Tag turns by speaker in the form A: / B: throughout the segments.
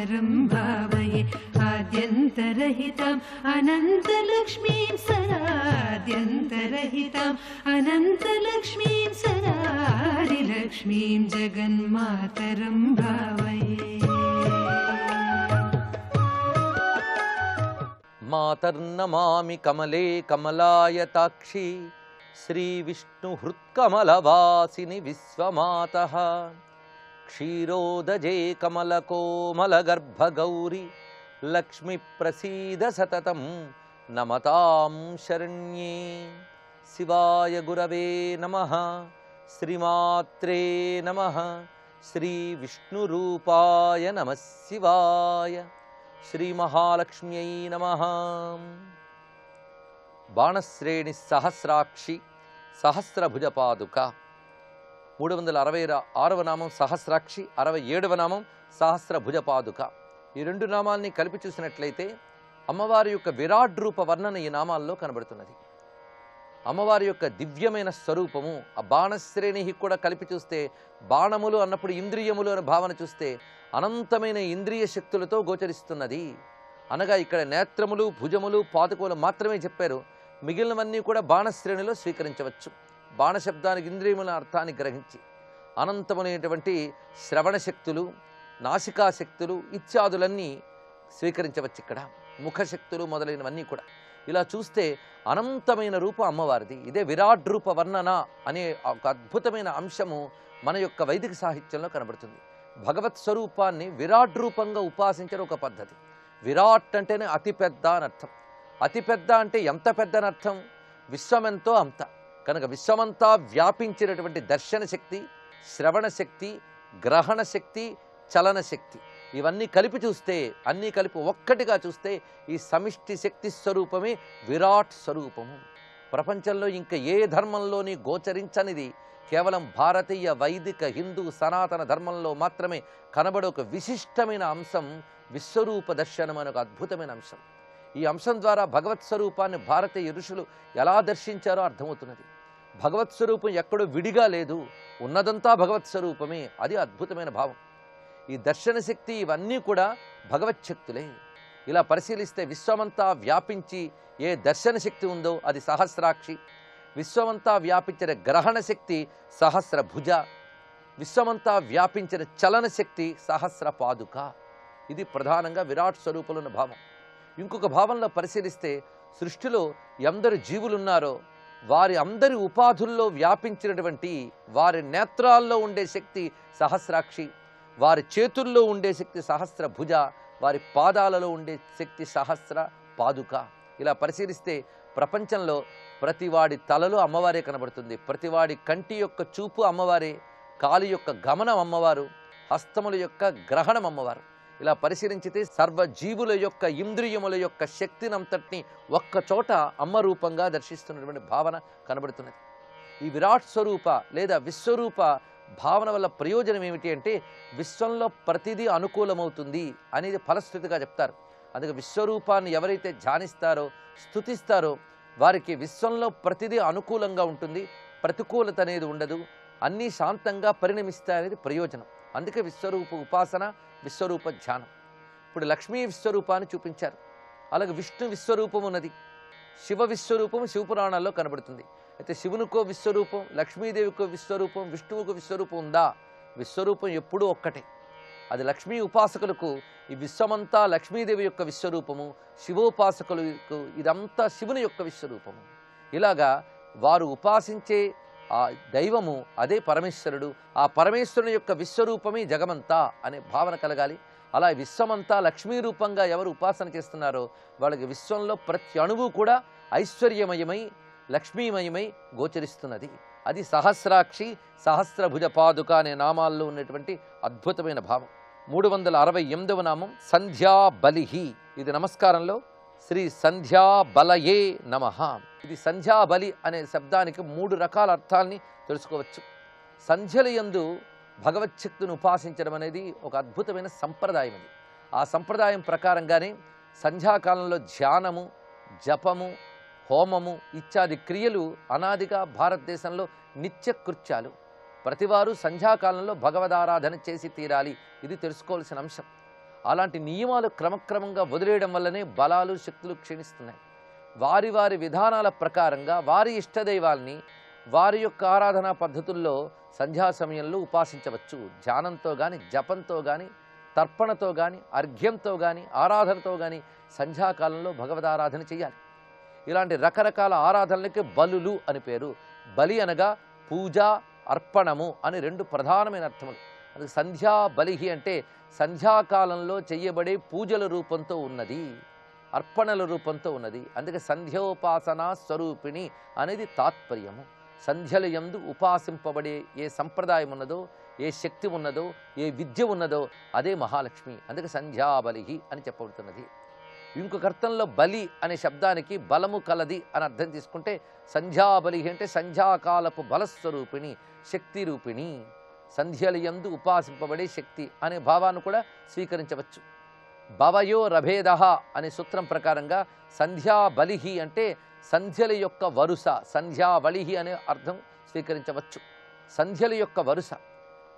A: जगन्मातरं भावये आद्यन्तरहितम् अनन्तलक्ष्मीं सदाद्यन्तरहितम् अनन्तलक्ष्मीं सदादिलक्ष्मीं जगन्मातरं भावये।
B: मातर्नमामि कमले कमलायताक्षी श्रीविष्णुहृत्कमलवासिनि विश्वमातः क्षीरोदजे कमलकोमलगर्भगौरी लक्ष्मीप्रसीद सततं नमतां शरण्ये। शिवाय गुरवे नमः, श्रीमात्रे नमः, श्रीविष्णुरूपाय नमः शिवाय, श्री महालक्ष्म्यै नमः। बाणश्रेणी सहस्राक्षी सहस्रभुज पादुक 366వ నామం సహస్రాక్షి, 67వ నామం సహస్రభుజ పాదుక. ఈ రెండు నామాల్ని కలిపి చూసినట్లయితే అమ్మవారి యొక్క విరాట్ రూప వర్ణన ఈ నామాల్లో కనబడుతున్నది. అమ్మవారి యొక్క దివ్యమైన స్వరూపము ఆ బాణశ్రేణి కూడా కలిపి చూస్తే, బాణములు అన్నప్పుడు ఇంద్రియములు అనే భావన చూస్తే అనంతమైన ఇంద్రియ శక్తులతో గోచరిస్తున్నది. అనగా ఇక్కడ నేత్రములు, భుజములు, పాదుకములు మాత్రమే చెప్పారు. మిగిలినవన్నీ కూడా బాణశ్రేణిలో స్వీకరించవచ్చు. బాణశబ్దానికి ఇంద్రియముల అర్థాన్ని గ్రహించి అనంతమైనటువంటి శ్రవణ శక్తులు, నాసికా శక్తులు ఇత్యాదులన్నీ స్వీకరించవచ్చు. ఇక్కడ ముఖశక్తులు మొదలైనవన్నీ కూడా ఇలా చూస్తే అనంతమైన రూపం అమ్మవారిది. ఇదే విరాట్ రూప వర్ణన అనే ఒక అద్భుతమైన అంశము మన యొక్క వైదిక సాహిత్యంలో కనబడుతుంది. భగవత్ స్వరూపాన్ని విరాట్ రూపంగా ఉపాసించడం ఒక పద్ధతి. విరాట్ అంటేనే అతిపెద్ద అని అర్థం. అతిపెద్ద అంటే ఎంత పెద్ద అని అర్థం? విశ్వమెంతో అంత. కనుక విశ్వమంతా వ్యాపించినటువంటి దర్శన శక్తి, శ్రవణ శక్తి, గ్రహణ శక్తి, చలన శక్తి ఇవన్నీ కలిపి చూస్తే, అన్నీ కలిపి ఒక్కటిగా చూస్తే ఈ సమిష్టి శక్తి స్వరూపమే విరాట్ స్వరూపము. ప్రపంచంలో ఇంకా ఏ ధర్మంలోని గోచరించనిది కేవలం భారతీయ వైదిక హిందూ సనాతన ధర్మంలో మాత్రమే కనబడే ఒక విశిష్టమైన అంశం విశ్వరూప దర్శనం అనే ఒక అద్భుతమైన అంశం. ఈ అంశం ద్వారా భగవత్ స్వరూపాన్ని భారతీయ ఋషులు ఎలా దర్శించారో అర్థమవుతున్నది. భగవత్ స్వరూపం ఎక్కడో విడిగా లేదు, ఉన్నదంతా భగవత్ స్వరూపమే. అది అద్భుతమైన భావం. ఈ దర్శన శక్తి ఇవన్నీ కూడా భగవత్ శక్తులే. ఇలా పరిశీలిస్తే విశ్వమంతా వ్యాపించి ఏ దర్శన శక్తి ఉందో అది సహస్రాక్షి, విశ్వమంతా వ్యాపించిన గ్రహణ శక్తి సహస్రభుజ, విశ్వమంతా వ్యాపించిన చలన శక్తి సహస్ర పాదుక. ఇది ప్రధానంగా విరాట్ స్వరూపంలో ఉన్న భావం. ఇంకొక భావంలో పరిశీలిస్తే సృష్టిలో ఎందరు జీవులున్నారో వారి అందరి ఉపాధుల్లో వ్యాపించినటువంటి వారి నేత్రాల్లో ఉండే శక్తి సహస్రాక్షి, వారి చేతుల్లో ఉండే శక్తి సహస్ర భుజ, వారి పాదాలలో ఉండే శక్తి సహస్ర పాదుక. ఇలా పరిశీలిస్తే ప్రపంచంలో ప్రతివాడి తలలో అమ్మవారే కనబడుతుంది. ప్రతివాడి కంటి యొక్క చూపు అమ్మవారే, కాలి యొక్క గమనం అమ్మవారు, హస్తముల యొక్క గ్రహణం అమ్మవారు. ఇలా పరిశీలించితే సర్వజీవుల యొక్క ఇంద్రియముల యొక్క శక్తినంతటిని ఒక్క చోట అమ్మ రూపంగా దర్శిస్తున్నటువంటి భావన కనబడుతున్నది. ఈ విరాట్ స్వరూప లేదా విశ్వరూప భావన వల్ల ప్రయోజనం ఏమిటి అంటే విశ్వంలో ప్రతిదీ అనుకూలమవుతుంది అనేది ఫలశ్రుతిగా చెప్తారు. అందుకే విశ్వరూపాన్ని ఎవరైతే ధ్యానిస్తారో, స్తుతిస్తారో వారికి విశ్వంలో ప్రతిదీ అనుకూలంగా ఉంటుంది, ప్రతికూలత అనేది ఉండదు, అన్నీ శాంతంగా పరిణమిస్తాయనేది ప్రయోజనం. అందుకే విశ్వరూప ఉపాసన, విశ్వరూప ధ్యానం. ఇప్పుడు లక్ష్మీ విశ్వరూపాన్ని చూపించారు. అలాగే విష్ణు విశ్వరూపం ఉన్నది, శివ విశ్వరూపం శివపురాణాల్లో కనబడుతుంది. అయితే శివునికో విశ్వరూపం, లక్ష్మీదేవికో విశ్వరూపం, విష్ణువుకు విశ్వరూపం ఉందా? విశ్వరూపం ఎప్పుడూ ఒక్కటే. అది లక్ష్మీ ఉపాసకులకు ఈ విశ్వమంతా లక్ష్మీదేవి యొక్క విశ్వరూపము, శివోపాసకులకు ఇదంతా శివుని యొక్క విశ్వరూపము. ఇలాగా వారు ఉపాసించే ఆ దైవము అదే పరమేశ్వరుడు, ఆ పరమేశ్వరుని యొక్క విశ్వరూపమే జగమంతా అనే భావన కలగాలి. అలా విశ్వమంతా లక్ష్మీ రూపంగా ఎవరు ఉపాసన చేస్తున్నారో వాళ్ళకి విశ్వంలో ప్రతి అణువు కూడా ఐశ్వర్యమయమై లక్ష్మీమయమై గోచరిస్తున్నది. అది సహస్రాక్షి, సహస్రభుజ పాదుక అనే నామాల్లో ఉన్నటువంటి అద్భుతమైన భావం. 368వ నామం సంధ్యాబలిహి. ఇది నమస్కారంలో శ్రీ సంధ్యాబలయే నమః. ఇది సంధ్యాబలి అనే శబ్దానికి 3 రకాల అర్థాలని తెలుసుకోవచ్చు. సంధ్యలయందు భగవచ్ఛక్తిని ఉపాసించడం అనేది ఒక అద్భుతమైన సంప్రదాయం. అది ఆ సంప్రదాయం ప్రకారంగానే సంధ్యాకాలంలో ధ్యానము, జపము, హోమము ఇత్యాది క్రియలు అనాదిగా భారతదేశంలో నిత్య కృత్యాలు. ప్రతివారు సంధ్యాకాలంలో భగవదారాధన చేసి తీరాలి. ఇది తెలుసుకోవాల్సిన అంశం. అలాంటి నియమాలు క్రమక్రమంగా వదిలేయడం వల్లనే బలాలు శక్తులు క్షీణిస్తున్నాయి. వారి వారి విధానాల ప్రకారంగా వారి ఇష్టదైవాల్ని వారి యొక్క ఆరాధనా పద్ధతుల్లో సంధ్యా సమయంలో ఉపాసించవచ్చు. ధ్యానంతో కానీ, జపంతో కానీ, తర్పణతో కానీ, అర్ఘ్యంతో కానీ, ఆరాధనతో కానీ సంధ్యాకాలంలో భగవదారాధన చేయాలి. ఇలాంటి రకరకాల ఆరాధనలకి బలులు అని పేరు. బలి అనగా పూజ, అర్పణము అని రెండు ప్రధానమైన అర్థములు. అది సంధ్యా బలిహి అంటే సంధ్యాకాలంలో చెయ్యబడే పూజల రూపంతో ఉన్నది, అర్పణల రూపంతో ఉన్నది. అందుకే సంధ్యోపాసనా స్వరూపిణి అనేది తాత్పర్యము. సంధ్యల యందు ఉపాసింపబడే ఏ సంప్రదాయం ఉన్నదో, ఏ శక్తి ఉన్నదో, ఏ విద్య ఉన్నదో అదే మహాలక్ష్మి. అందుకే సంధ్యాబలిహి అని చెప్పబడుతున్నది. ఇంకొక అర్థంలో బలి అనే శబ్దానికి బలము కలది అని అర్థం తీసుకుంటే సంధ్యాబలిహి అంటే సంధ్యాకాలపు బలస్వరూపిణి, శక్తి రూపిణి, సంధ్యల యందు ఉపాసింపబడే శక్తి అనే భావాన్ని కూడా స్వీకరించవచ్చు. భవయో రభేదః అనే సూత్రం ప్రకారంగా సంధ్యాబలిహి అంటే సంధ్యల యొక్క వరుస, సంధ్యాబలిహి అనే అర్థం స్వీకరించవచ్చు. సంధ్యల యొక్క వరుస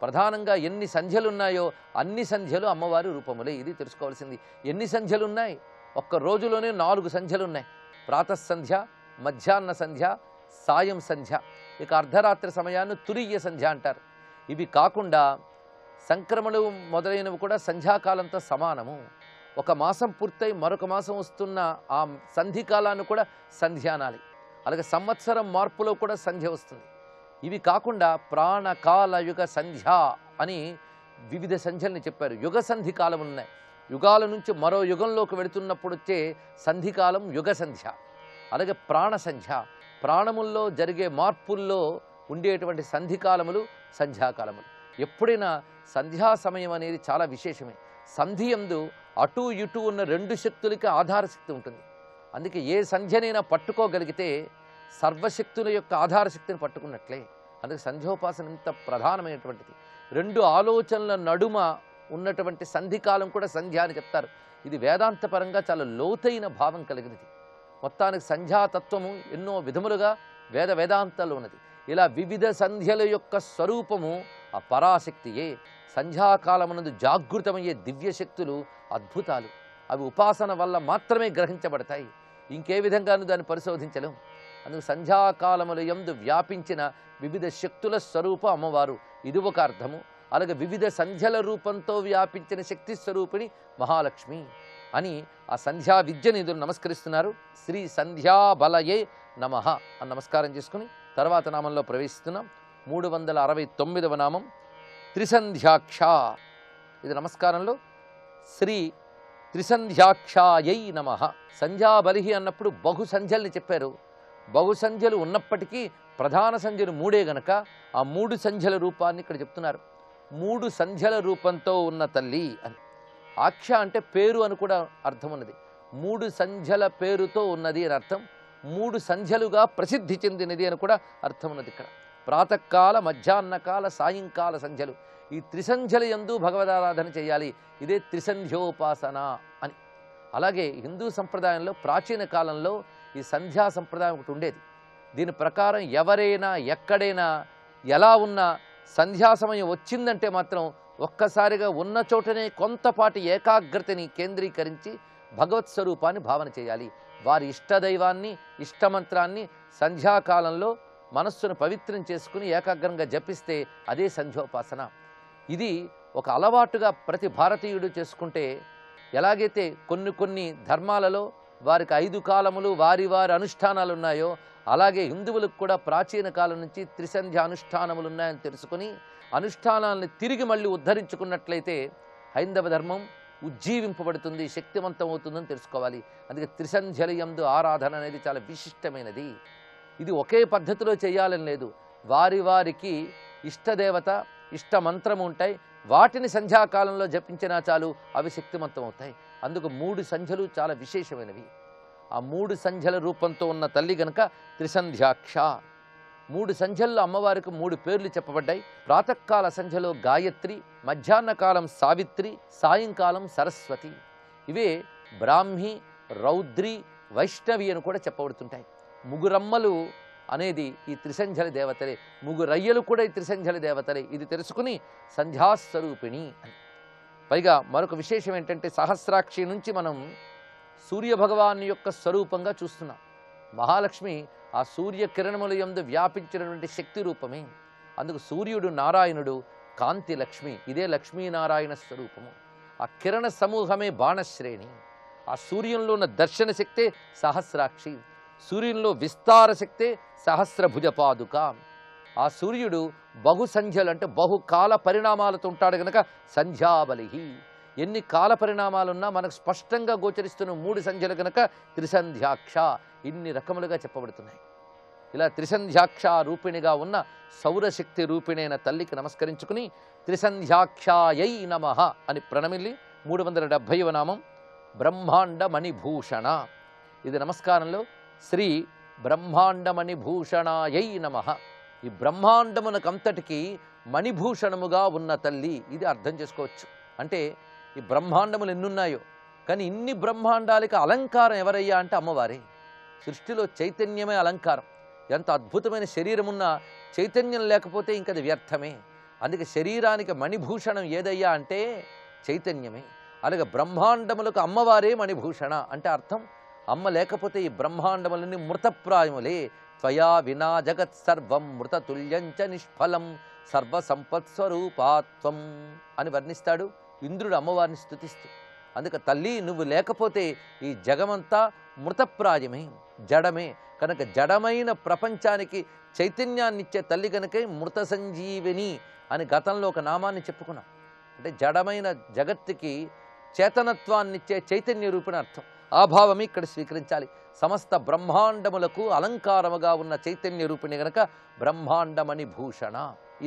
B: ప్రధానంగా ఎన్ని సంధ్యలు ఉన్నాయో అన్ని సంధ్యలు అమ్మవారి రూపములే. ఇది తెలుసుకోవాల్సింది. ఎన్ని సంధ్యలు ఉన్నాయి? ఒక్క రోజులోనే 4 సంధ్యలు ఉన్నాయి. ప్రాతఃసంధ్య, మధ్యాహ్న సంధ్య, సాయం సంధ్య, ఇక అర్ధరాత్రి సమయాన్ని తురీయ సంధ్య అంటారు. ఇవి కాకుండా సంక్రమణలు మొదలైనవి కూడా సంధ్యాకాలంతో సమానము. ఒక మాసం పూర్తయి మరొక మాసం వస్తున్న ఆ సంధికాలాన్ని కూడా సంధ్య అనాలి. అలాగే సంవత్సరం మార్పులో కూడా సంధ్య వస్తుంది. ఇవి కాకుండా ప్రాణకాల యుగ సంధ్య అని వివిధ సంధ్యల్ని చెప్పారు. యుగ సంధి కాలం ఉన్నాయి. యుగాల నుంచి మరో యుగంలోకి వెళుతున్నప్పుడు వచ్చే సంధికాలం యుగ సంధ్య. అలాగే ప్రాణ సంధ్య, ప్రాణముల్లో జరిగే మార్పుల్లో ఉండేటువంటి సంధికాలములు సంధ్యాకాలములు. ఎప్పుడైనా సంధ్యా సమయం అనేది చాలా విశేషమే. సంధి యందు అటు ఇటు ఉన్న 2 శక్తులకి ఆధార శక్తి ఉంటుంది. అందుకే ఏ సంధ్యనైనా పట్టుకోగలిగితే సర్వశక్తుల యొక్క ఆధార శక్తిని పట్టుకున్నట్లే. అందుకే సంధ్యోపాసన ఇంత ప్రధానమైనటువంటిది. 2 ఆలోచనల నడుమ ఉన్నటువంటి సంధికాలం కూడా సంధ్య అని చెప్తారు. ఇది వేదాంతపరంగా చాలా లోతైన భావం కలిగినది. మొత్తానికి సంధ్యాతత్వము ఎన్నో విధములుగా వేదాంతాల్లో ఉన్నది. ఇలా వివిధ సంధ్యల యొక్క స్వరూపము ఆ పరాశక్తియే. సంధ్యాకాలమునందు జాగృతమయ్యే దివ్యశక్తులు అద్భుతాలు. అవి ఉపాసన వల్ల మాత్రమే గ్రహించబడతాయి. ఇంకే విధంగానూ దాన్ని పరిశోధించలేం. అందుకు సంధ్యాకాలముల యందు వ్యాపించిన వివిధ శక్తుల స్వరూప అమ్మవారు, ఇది ఒక అర్థము. అలాగే వివిధ సంధ్యల రూపంతో వ్యాపించిన శక్తి స్వరూపిణి మహాలక్ష్మి అని ఆ సంధ్యా విద్యని ఇందులో నమస్కరిస్తున్నారు. శ్రీ సంధ్యాబలయే నమః అని నమస్కారం చేసుకుని తర్వాత నామంలో ప్రవేశిస్తున్నాం. 369వ నామం త్రిసంధ్యాక్ష. ఇది నమస్కారంలో శ్రీ త్రిసంధ్యాక్షాయై నమః. సంధ్యాబలిహి అన్నప్పుడు బహు సంధ్యల్ని చెప్పారు. బహు సంధ్యలు ఉన్నప్పటికీ ప్రధాన సంధ్యలు 3 గనక ఆ 3 సంధ్యల రూపాన్ని ఇక్కడ చెప్తున్నారు. 3 సంధ్యల రూపంతో ఉన్న తల్లి అని. ఆక్ష అంటే పేరు అని కూడా అర్థం ఉన్నది. 3 సంధ్యల పేరుతో ఉన్నది అని అర్థం. 3 సంధ్యలుగా ప్రసిద్ధి చెందినది అని కూడా అర్థం ఉన్నది. ఇక్కడ ప్రాతకాల, మధ్యాహ్నకాల, సాయంకాల సంధ్యలు, ఈ త్రిసంధ్యల యందు భగవదారాధన చేయాలి. ఇదే త్రిసంధ్యోపాసన అని. అలాగే హిందూ సంప్రదాయంలో ప్రాచీన కాలంలో ఈ సంధ్యా సంప్రదాయం ఒకటి ఉండేది. దీని ప్రకారం ఎవరైనా ఎక్కడైనా ఎలా ఉన్నా సంధ్యా సమయం వచ్చిందంటే మాత్రం ఒక్కసారిగా ఉన్న చోటనే కొంతపాటి ఏకాగ్రతని కేంద్రీకరించి భగవత్ స్వరూపాన్ని భావన చేయాలి. వారి ఇష్టదైవాన్ని, ఇష్టమంత్రాన్ని సంధ్యాకాలంలో మనస్సును పవిత్రం చేసుకుని ఏకాగ్రంగా జపిస్తే అదే సంధ్యోపాసన. ఇది ఒక అలవాటుగా ప్రతి భారతీయుడు చేసుకుంటే, ఎలాగైతే కొన్ని ధర్మాలలో వారికి 5 కాలములు వారి అనుష్ఠానాలు ఉన్నాయో అలాగే హిందువులకు కూడా ప్రాచీన కాలం నుంచి త్రిసంధ్య అనుష్ఠానములు ఉన్నాయని తెలుసుకుని అనుష్ఠానాలను తిరిగి మళ్ళీ ఉద్ధరించుకున్నట్లయితే హైందవ ధర్మం ఉజ్జీవింపబడుతుంది, శక్తివంతం అవుతుందని తెలుసుకోవాలి. అందుకే త్రిసంధ్యల యందు ఆరాధన అనేది చాలా విశిష్టమైనది. ఇది ఒకే పద్ధతిలో చేయాలని లేదు. వారికి ఇష్టదేవత, ఇష్ట మంత్రం ఉంటాయి. వాటిని సంధ్యాకాలంలో జపించినా చాలు, అవి శక్తివంతం అవుతాయి. అందుకు 3 సంధ్యలు చాలా విశేషమైనవి. ఆ 3 సంధ్యల రూపంతో ఉన్న తల్లి గనక త్రిసంధ్యాక్ష. 3 సంధ్యల్లో అమ్మవారికి 3 పేర్లు చెప్పబడ్డాయి. ప్రాతకాల సంధ్యలో గాయత్రి, మధ్యాహ్న కాలం సావిత్రి, సాయంకాలం సరస్వతి. ఇవే బ్రాహ్మి, రౌద్రి, వైష్ణవి అని కూడా చెప్పబడుతుంటాయి. ముగురమ్మలు అనేది ఈ త్రిసంధ్యల దేవతలే, ముగురయ్యలు కూడా ఈ త్రిసంధ్యల దేవతలే. ఇది తెలుసుకుని సంధ్యాస్వరూపిణి అని. పైగా మరొక విశేషం ఏంటంటే సహస్రాక్షి నుంచి మనం సూర్యభగవాన్ యొక్క స్వరూపంగా చూస్తున్నాం. మహాలక్ష్మి ఆ సూర్యకిరణముల యందు వ్యాపించినటువంటి శక్తి రూపమే. అందుకు సూర్యుడు నారాయణుడు, కాంతి లక్ష్మి, ఇదే లక్ష్మీనారాయణ స్వరూపము. ఆ కిరణ సమూహమే బాణశ్రేణి. ఆ సూర్యంలో ఉన్న దర్శన శక్తే సహస్రాక్షి, సూర్యునిలో విస్తార శక్తే సహస్రభుజ పాదుక. ఆ సూర్యుడు బహు సంధ్యలు అంటే బహుకాల పరిణామాలతో ఉంటాడు కనుక సంధ్యాబలి. ఎన్ని కాల పరిణామాలున్నా మనకు స్పష్టంగా గోచరిస్తున్న 3 సంధ్యలు కనుక త్రిసంధ్యాక్ష, ఇన్ని రకములుగా చెప్పబడుతున్నాయి. ఇలా త్రిసంధ్యాక్ష రూపిణిగా ఉన్న సౌరశక్తి రూపిణైన తల్లికి నమస్కరించుకుని త్రిసంధ్యాక్షాయై నమః అని ప్రణమిల్లి 370వ నామం బ్రహ్మాండ మణిభూషణ. ఇది నమస్కారంలో శ్రీ బ్రహ్మాండ మణిభూషణాయై నమః. ఈ బ్రహ్మాండమునకంతటికి మణిభూషణముగా ఉన్న తల్లి, ఇది అర్థం చేసుకోవచ్చు. అంటే ఈ బ్రహ్మాండములు ఎన్నున్నాయో కానీ ఇన్ని బ్రహ్మాండాలకి అలంకారం ఎవరయ్యా అంటే అమ్మవారే. సృష్టిలో చైతన్యమే అలంకారం. ఎంత అద్భుతమైన శరీరం ఉన్నా చైతన్యం లేకపోతే ఇంకది వ్యర్థమే. అందుకే శరీరానికి మణిభూషణం ఏదయ్యా అంటే చైతన్యమే. అలాగే బ్రహ్మాండములకు అమ్మవారే మణిభూషణ అంటే అర్థం అమ్మ లేకపోతే ఈ బ్రహ్మాండములన్నీ మృతప్రాయములే. త్వయా వినా జగత్ సర్వం మృతతుల్యంచ నిష్ఫలం సర్వసంపత్స్వరూపాత్వం అని వర్ణిస్తాడు ఇంద్రుడు అమ్మవారిని స్తుతిస్తూ. అందుకే తల్లి నువ్వు లేకపోతే ఈ జగమంతా మృతప్రాయమే, జడమే. కనుక జడమైన ప్రపంచానికి చైతన్యాన్నిచ్చే తల్లి కనుకే మృత సంజీవిని అని గతంలో ఒక నామాన్ని చెప్పుకున్నాం. అంటే జడమైన జగత్తుకి చేతనత్వాన్నిచ్చే చైతన్య రూపిణ అర్థం. ఆ భావమే ఇక్కడ స్వీకరించాలి. సమస్త బ్రహ్మాండములకు అలంకారముగా ఉన్న చైతన్య రూపిణి గనక బ్రహ్మాండమణి భూషణ,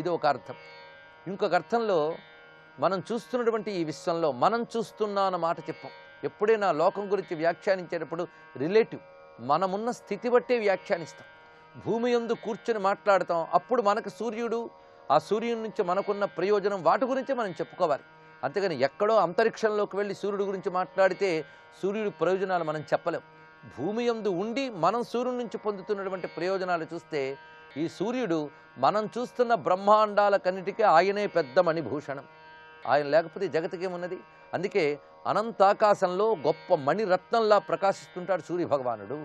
B: ఇది ఒక అర్థం. ఇంకొక అర్థంలో మనం చూస్తున్నటువంటి ఈ విశ్వంలో మనం చూస్తున్నా అన్న మాట చెప్పాం. ఎప్పుడైనా లోకం గురించి వ్యాఖ్యానించేటప్పుడు రిలేటివ్ మనమున్న స్థితి బట్టే వ్యాఖ్యానిస్తాం. భూమి యందు కూర్చొని మాట్లాడతాం, అప్పుడు మనకు సూర్యుడు, ఆ సూర్యుడి నుంచి మనకున్న ప్రయోజనం వాటి గురించి మనం చెప్పుకోవాలి. అంతేగాని ఎక్కడో అంతరిక్షంలోకి వెళ్ళి సూర్యుడి గురించి మాట్లాడితే సూర్యుడి ప్రయోజనాలు మనం చెప్పలేం. భూమి యందు ఉండి మనం సూర్యుడి నుంచి పొందుతున్నటువంటి ప్రయోజనాలు చూస్తే ఈ సూర్యుడు మనం చూస్తున్న బ్రహ్మాండాలకన్నిటికీ ఆయనే పెద్ద మణిభూషణం. ఆయన లేకపోతే జగతికేమున్నది? అందుకే అనంతాకాశంలో గొప్ప మణిరత్నంలా ప్రకాశిస్తుంటాడు సూర్యభగవానుడు.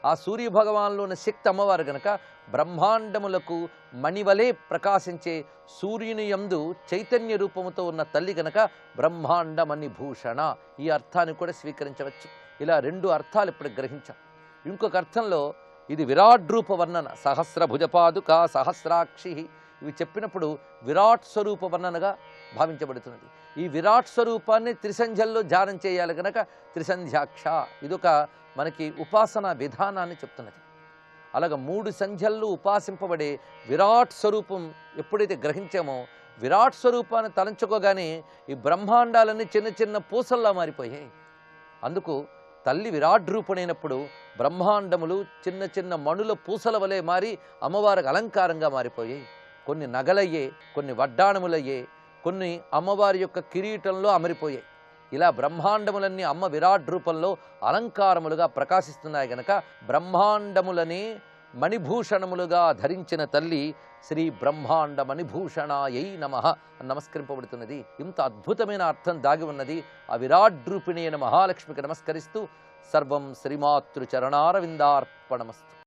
B: ఆ సూర్యభగవానులో ఉన్న శక్తి అమ్మవారు గనక బ్రహ్మాండములకు మణివలే ప్రకాశించే సూర్యుని యందు చైతన్య రూపముతో ఉన్న తల్లి గనక బ్రహ్మాండ మణిభూషణ, ఈ అర్థాన్ని కూడా స్వీకరించవచ్చు. ఇలా 2 అర్థాలు ఇప్పుడు గ్రహించాం. ఇంకొక అర్థంలో ఇది విరాట్ రూప వర్ణన, సహస్రభుజపాదుక సహస్రాక్షి, ఇవి చెప్పినప్పుడు విరాట్ స్వరూప వర్ణనగా భావించబడుతున్నది. ఈ విరాట్ స్వరూపాన్ని త్రిసంధ్యల్లో ధ్యానం చేయాలి కనుక త్రిసంధ్యాక్ష, ఇదొక మనకి ఉపాసన విధానాన్ని చెప్తున్నది. అలాగ 3 సంధ్యల్లో ఉపాసింపబడే విరాట్ స్వరూపం ఎప్పుడైతే గ్రహించామో విరాట్ స్వరూపాన్ని తలంచుకోగానే ఈ బ్రహ్మాండాలన్నీ చిన్న చిన్న పూసల్లా మారిపోయాయి. అందుకు తల్లి విరాట్ రూపుడైనప్పుడు బ్రహ్మాండములు చిన్న చిన్న మణుల పూసల వలె మారి అమ్మవారికి అలంకారంగా మారిపోయాయి. కొన్ని నగలయ్యే, కొన్ని వడ్డాణములయ్యే, కొన్ని అమ్మవారి యొక్క కిరీటంలో అమరిపోయాయి. ఇలా బ్రహ్మాండములన్నీ అమ్మ విరాట్ రూపంలో అలంకారములుగా ప్రకాశిస్తున్నాయి గనక బ్రహ్మాండములని మణిభూషణములుగా ధరించిన తల్లి శ్రీ బ్రహ్మాండ మణిభూషణాయై నమః నమస్కరింపబడుతున్నది. ఇంత అద్భుతమైన అర్థం దాగి ఉన్నది. ఆ విరాట్ రూపిణి అయిన మహాలక్ష్మికి నమస్కరిస్తూ సర్వం శ్రీమాతృ చరణారవిందార్పణమస్తు.